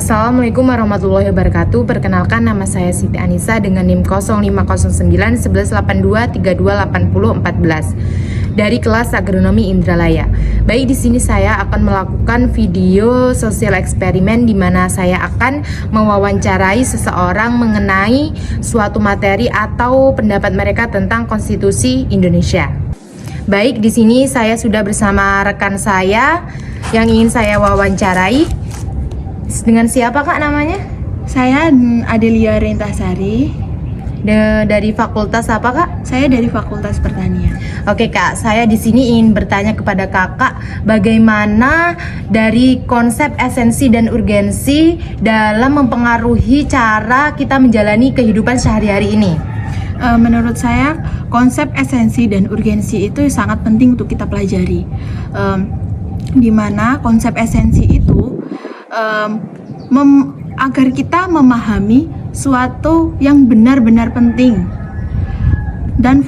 Assalamualaikum warahmatullahi wabarakatuh. Perkenalkan, nama saya Siti Anissa dengan NIM 0509 1182 32 80 14 dari kelas Agronomi Indralaya. Baik, di sini saya akan melakukan video sosial eksperimen di mana saya akan mewawancarai seseorang mengenai suatu materi atau pendapat mereka tentang Konstitusi Indonesia. Baik, di sini saya sudah bersama rekan saya yang ingin saya wawancarai. Dengan siapa Kak namanya? Saya Adelia Rentasari. Dari fakultas apa Kak? Saya dari Fakultas Pertanian. Oke Kak, saya di sini ingin bertanya kepada Kakak bagaimana dari konsep esensi dan urgensi dalam mempengaruhi cara kita menjalani kehidupan sehari-hari ini. Menurut saya konsep esensi dan urgensi itu sangat penting untuk kita pelajari. Di mana konsep esensi itu agar kita memahami suatu yang benar-benar penting dan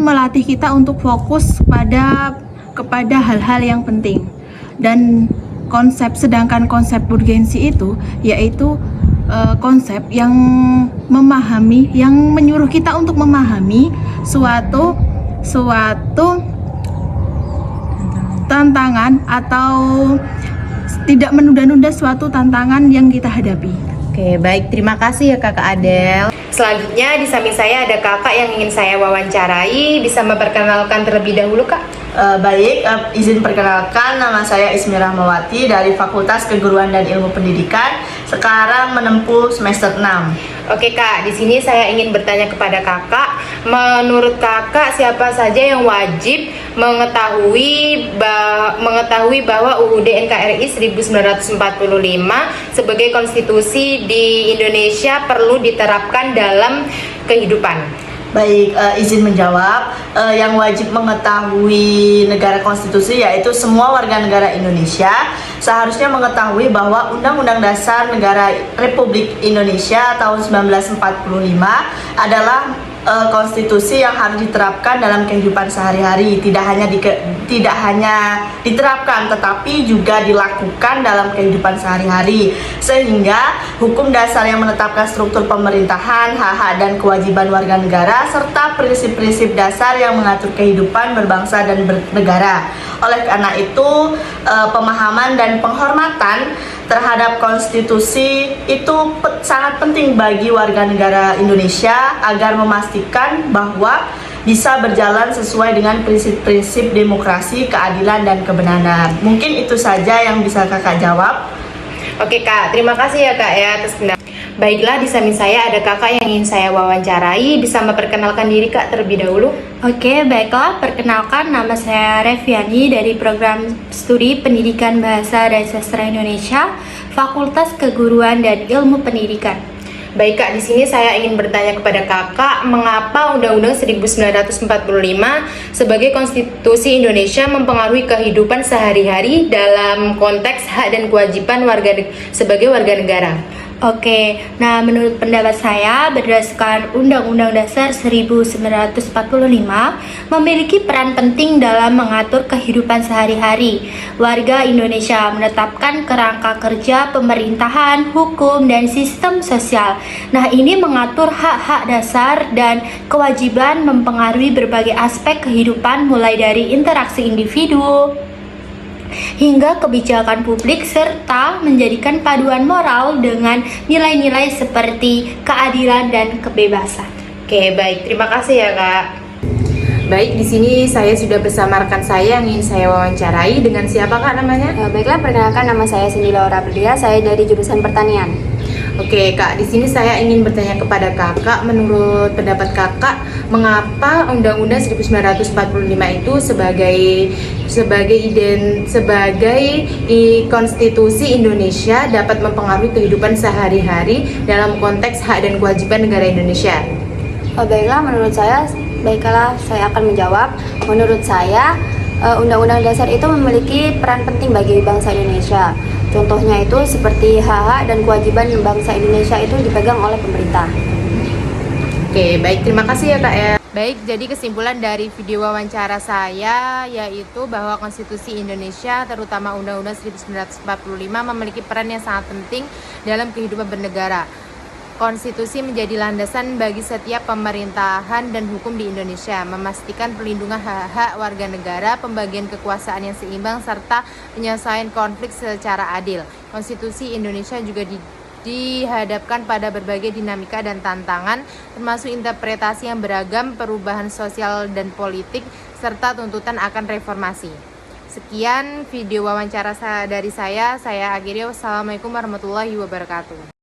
melatih kita untuk fokus kepada hal-hal yang penting. Dan sedangkan konsep urgensi itu yaitu konsep yang menyuruh kita untuk memahami suatu tantangan atau tidak menunda-nunda suatu tantangan yang kita hadapi. Oke, baik, terima kasih ya Kakak Adel. Selanjutnya di samping saya ada kakak yang ingin saya wawancarai. Bisa memperkenalkan terlebih dahulu Kak? Izin perkenalkan, nama saya Ismi Rahmawati dari Fakultas Keguruan dan Ilmu Pendidikan. Sekarang menempuh semester 6. Oke Kak, di sini saya ingin bertanya kepada Kakak. Menurut Kakak, siapa saja yang wajib mengetahui bahwa UUD NKRI 1945 sebagai konstitusi di Indonesia perlu diterapkan dalam kehidupan? Baik, izin menjawab. Yang wajib mengetahui negara konstitusi yaitu semua warga negara Indonesia seharusnya mengetahui bahwa Undang-Undang Dasar Negara Republik Indonesia tahun 1945 adalah konstitusi yang harus diterapkan dalam kehidupan sehari-hari. Tidak hanya diterapkan tetapi juga dilakukan dalam kehidupan sehari-hari, sehingga hukum dasar yang menetapkan struktur pemerintahan, hak-hak dan kewajiban warga negara serta prinsip-prinsip dasar yang mengatur kehidupan berbangsa dan bernegara. Oleh karena itu, pemahaman dan penghormatan terhadap konstitusi itu sangat penting bagi warga negara Indonesia agar memastikan bahwa bisa berjalan sesuai dengan prinsip-prinsip demokrasi, keadilan, dan kebenaran. Mungkin itu saja yang bisa Kakak jawab. Oke Kak, terima kasih ya Kak ya atas pendapat. Baiklah, di samping saya ada kakak yang ingin saya wawancarai. Bisa memperkenalkan diri Kak terlebih dahulu? Oke, baiklah. Perkenalkan, nama saya Reviani dari Program Studi Pendidikan Bahasa dan Sastra Indonesia, Fakultas Keguruan dan Ilmu Pendidikan. Baik Kak, di sini saya ingin bertanya kepada Kakak, mengapa Undang-Undang 1945 sebagai konstitusi Indonesia mempengaruhi kehidupan sehari-hari dalam konteks hak dan kewajiban sebagai warga negara? Oke, nah menurut pendapat saya berdasarkan Undang-Undang Dasar 1945 memiliki peran penting dalam mengatur kehidupan sehari-hari warga Indonesia, menetapkan kerangka kerja pemerintahan, hukum, dan sistem sosial. Nah, ini mengatur hak-hak dasar dan kewajiban mempengaruhi berbagai aspek kehidupan mulai dari interaksi individu hingga kebijakan publik serta menjadikan paduan moral dengan nilai-nilai seperti keadilan dan kebebasan. Oke, baik. Terima kasih ya, Kak. Baik, di sini saya sudah bersama rekan saya yang ingin saya wawancarai. Dengan siapa Kak namanya? Baiklah, perkenalkan, nama saya Cindy Laura Belia, saya dari jurusan Pertanian. Oke Kak, di sini saya ingin bertanya kepada Kakak, menurut pendapat Kakak, mengapa Undang-Undang 1945 itu sebagai konstitusi Indonesia dapat mempengaruhi kehidupan sehari-hari dalam konteks hak dan kewajiban negara Indonesia? Baiklah, saya akan menjawab. Menurut saya, Undang-Undang Dasar itu memiliki peran penting bagi bangsa Indonesia. Contohnya itu seperti hak-hak dan kewajiban bangsa Indonesia itu dipegang oleh pemerintah. Oke, baik, terima kasih ya Kak ya. Baik, jadi kesimpulan dari video wawancara saya yaitu bahwa Konstitusi Indonesia, terutama Undang-Undang 1945, memiliki peran yang sangat penting dalam kehidupan bernegara. Konstitusi menjadi landasan bagi setiap pemerintahan dan hukum di Indonesia, memastikan perlindungan hak-hak warga negara, pembagian kekuasaan yang seimbang, serta penyelesaian konflik secara adil. Konstitusi Indonesia juga dihadapkan pada berbagai dinamika dan tantangan, termasuk interpretasi yang beragam, perubahan sosial dan politik, serta tuntutan akan reformasi. Sekian video wawancara dari saya akhiri. Wassalamualaikum warahmatullahi wabarakatuh.